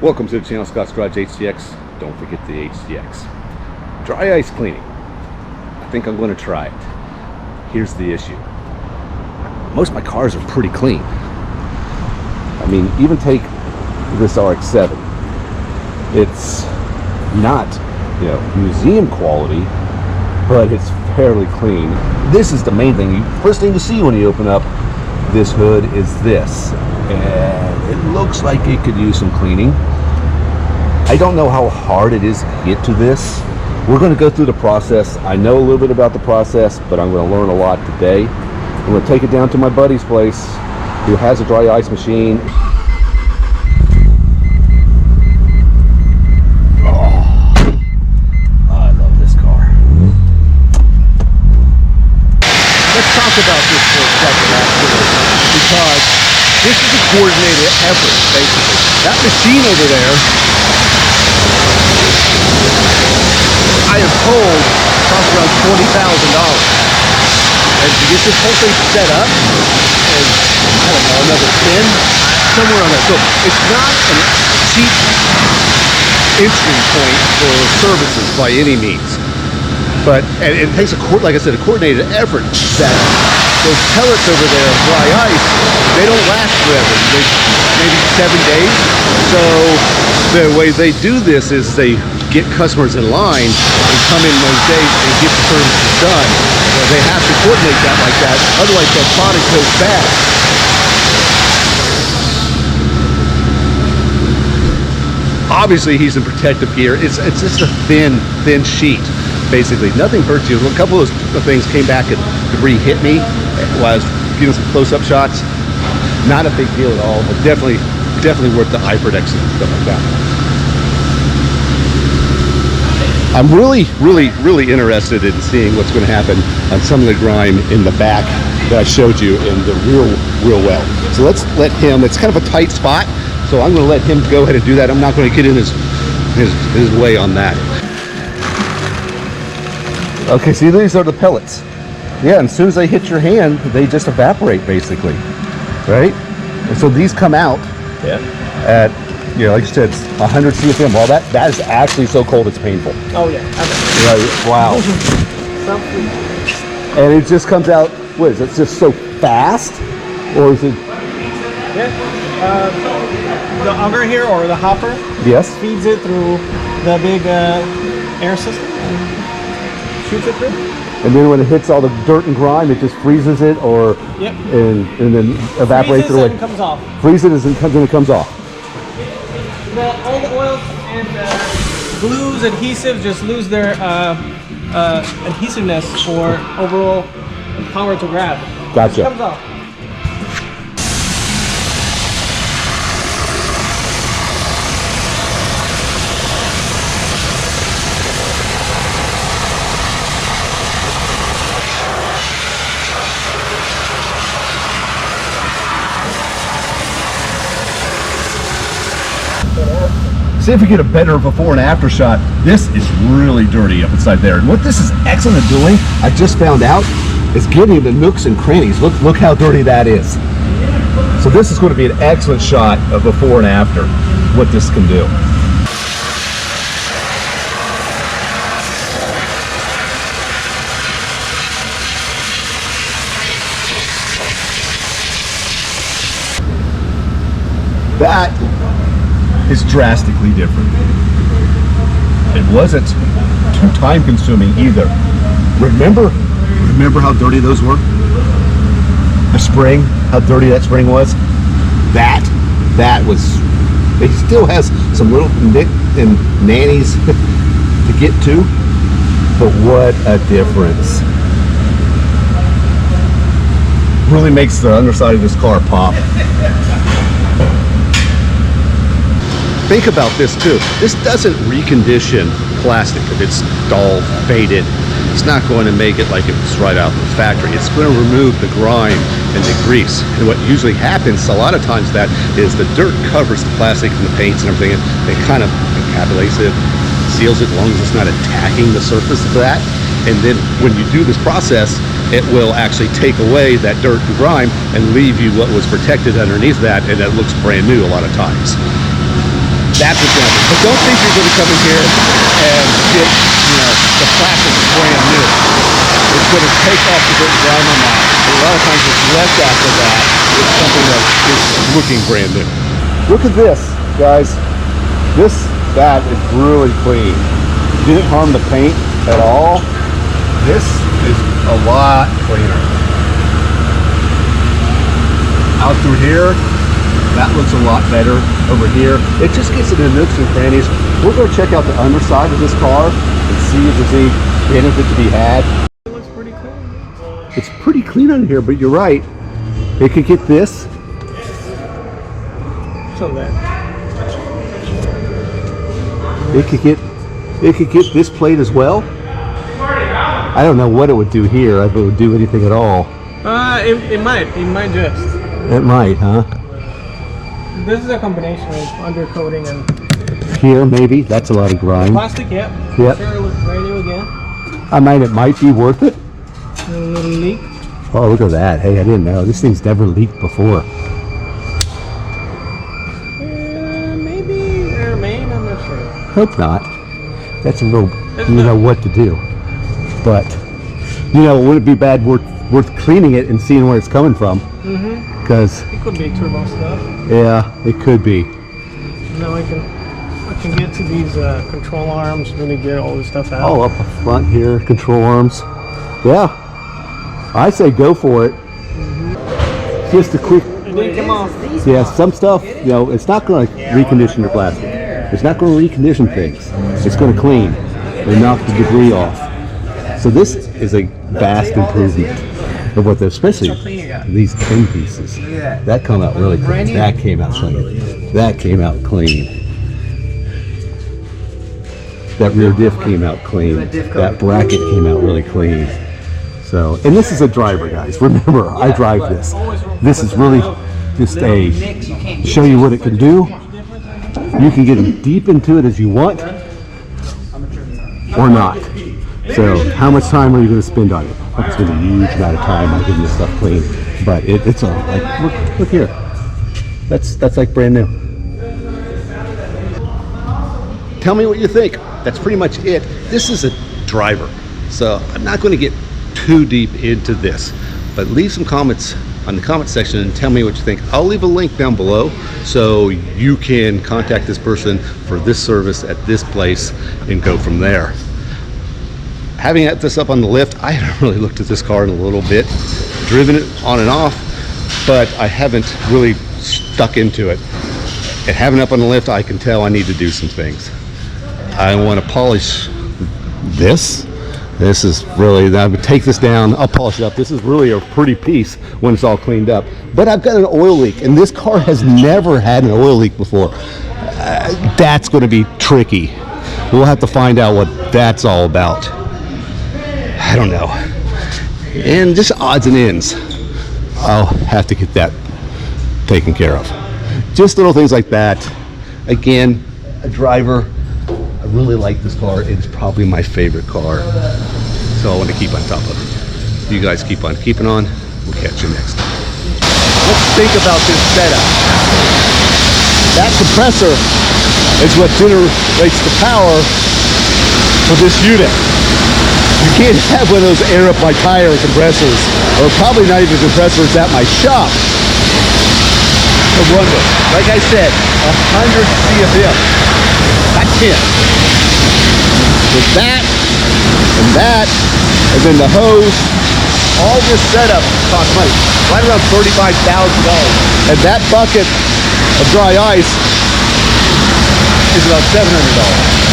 Welcome to the channel, Scott's Garage HDX. Don't forget the HDX. Dry ice cleaning. I think I'm going to try it. Here's the issue. Most of my cars are pretty clean. I mean, even take this RX7. It's not, museum quality, but it's fairly clean. This is the main thing. First thing you see when you open up this hood is this. And it looks like it could use some cleaning. I don't know how hard it is to get to this. We're going to go through the process. I know a little bit about the process, but I'm going to learn a lot today. I'm going to take it down to my buddy's place who has a dry ice machine. Oh, I love this car. Let's talk about this for a second, actually, because this is a coordinated effort, basically. That machine over there, I am told, costs around $20,000. And to get this whole thing set up is, I don't know, another 10, somewhere on that. So it's not a cheap entry point for services by any means. But and it takes like I said, a coordinated effort. That those pellets over there of dry ice, they don't last forever. Maybe 7 days. So the way they do this is they get customers in line and come in those days and get the services done. So they have to coordinate that like that. Otherwise, their product goes bad. Obviously, he's in protective gear. It's just a thin sheet. Basically, nothing hurts you. A couple of those things came back and debris hit me while I was getting some close-up shots. Not a big deal at all, but definitely worth the eye protection and stuff like that. I'm really interested in seeing what's going to happen on some of the grime in the back that I showed you in the real well. So let's let him. It's kind of a tight spot, so I'm going to let him go ahead and do that. I'm not going to get in his way on that. Okay, see, these are the pellets. Yeah, and as soon as they hit your hand, they just evaporate, basically, right? And so these come out at, like you said, 100 CFM. Well, that is actually so cold it's painful. Oh, yeah. Right, wow. And it just comes out, what is it, just so fast? Or is it? Yeah. The auger here, or the hopper, yes, feeds it through the big air system and shoots it through. And then when it hits all the dirt and grime, it just freezes it, or yep. and then evaporates freezes it away. And comes off. Freezes and then it comes off. All the oils and glues, adhesives just lose their adhesiveness or overall power to grab. Gotcha. It comes off. See if we get a better before and after shot. This is really dirty up inside there. And what this is excellent at doing, I just found out, is getting the nooks and crannies. Look how dirty that is. So this is going to be an excellent shot of before and after, what this can do. That is drastically different. It wasn't too time consuming either. Remember how dirty those were? The spring, how dirty that spring was? That was, it still has some little nick and nannies to get to, but what a difference. Really makes the underside of this car pop. Think about this too. This doesn't recondition plastic. If it's dull, faded, it's not going to make it like it was right out of the factory. It's going to remove the grime and the grease. And what usually happens a lot of times that is the dirt covers the plastic and the paints and everything. It kind of encapsulates it, seals it as long as it's not attacking the surface of that. And then when you do this process, it will actually take away that dirt and grime and leave you what was protected underneath that, and it looks brand new a lot of times. That's what's gonna happen. But don't think you're gonna come in here and get, the plastic is brand new. It's gonna take off the dirt and grind on that. And a lot of times what's left after that is something that is looking brand new. Look at this, guys. That is really clean. Didn't harm the paint at all. This is a lot cleaner. Out through here, that looks a lot better. Over here, it just gets into nooks and crannies. We're going to check out the underside of this car and see if there's any benefit to be had. It looks pretty clean. It's pretty clean under here, but you're right. It could get this. So that. It could get this plate as well. I don't know what it would do here, if it would do anything at all. It might just. It might, huh? This is a combination of undercoating and here, maybe. That's a lot of grind. plastic. Yep. Yep. Sure, it looks brand new again. It might be worth it. A little leak. Oh, look at that. Hey, I didn't know. This thing's never leaked before. Maybe or may. I'm not sure. Hope not. That's a little, what to do. But, would it be bad worth cleaning it and seeing where it's coming from? Mm-hmm. Because it could be turbo stuff. Yeah, it could be. Now I can get to these control arms, really get all this stuff out. Oh, up front here, control arms. Yeah, I say go for it. Mm-hmm. Just a quick. It didn't come off. Yeah, some stuff, it's not going to recondition your plastic. It's not going to recondition things. It's going to clean and knock the debris off. So this is a vast improvement of what, especially these 10 pieces. That come out really clean. That came out clean. That came out clean. That rear diff came out clean. That bracket came out really clean. So, and this is a driver, guys. Remember, I drive this. This is really just a show you what it can do. You can get deep into it as you want, or not. So, how much time are you going to spend on it? I'm spending a huge amount of time on getting this stuff clean, but it's all like look here. That's like brand new. Tell me what you think. That's pretty much it. This is a driver, so I'm not going to get too deep into this, but leave some comments on the comment section and tell me what you think. I'll leave a link down below so you can contact this person for this service at this place and go from there. Having had this up on the lift, I haven't really looked at this car in a little bit, driven it on and off, but I haven't really stuck into it. And having it up on the lift, I can tell I need to do some things. I want to polish this. This is really, I would take this down, I'll polish it up. This is really a pretty piece when it's all cleaned up. But I've got an oil leak, and this car has never had an oil leak before. That's going to be tricky. We'll have to find out what that's all about. I don't know. And just odds and ends. I'll have to get that taken care of. Just little things like that. Again, a driver. I really like this car. It's probably my favorite car. So I want to keep on top of it. You guys keep on keeping on. We'll catch you next time. Let's think about this setup. That compressor is what generates the power for this unit. You can't have one of those air up my tire compressors, or probably not even compressors at my shop. No wonder. Like I said, 100 CFM. Not 10. With that, and then the hose, all this setup costs money. Right around $35,000. And that bucket of dry ice is about $700.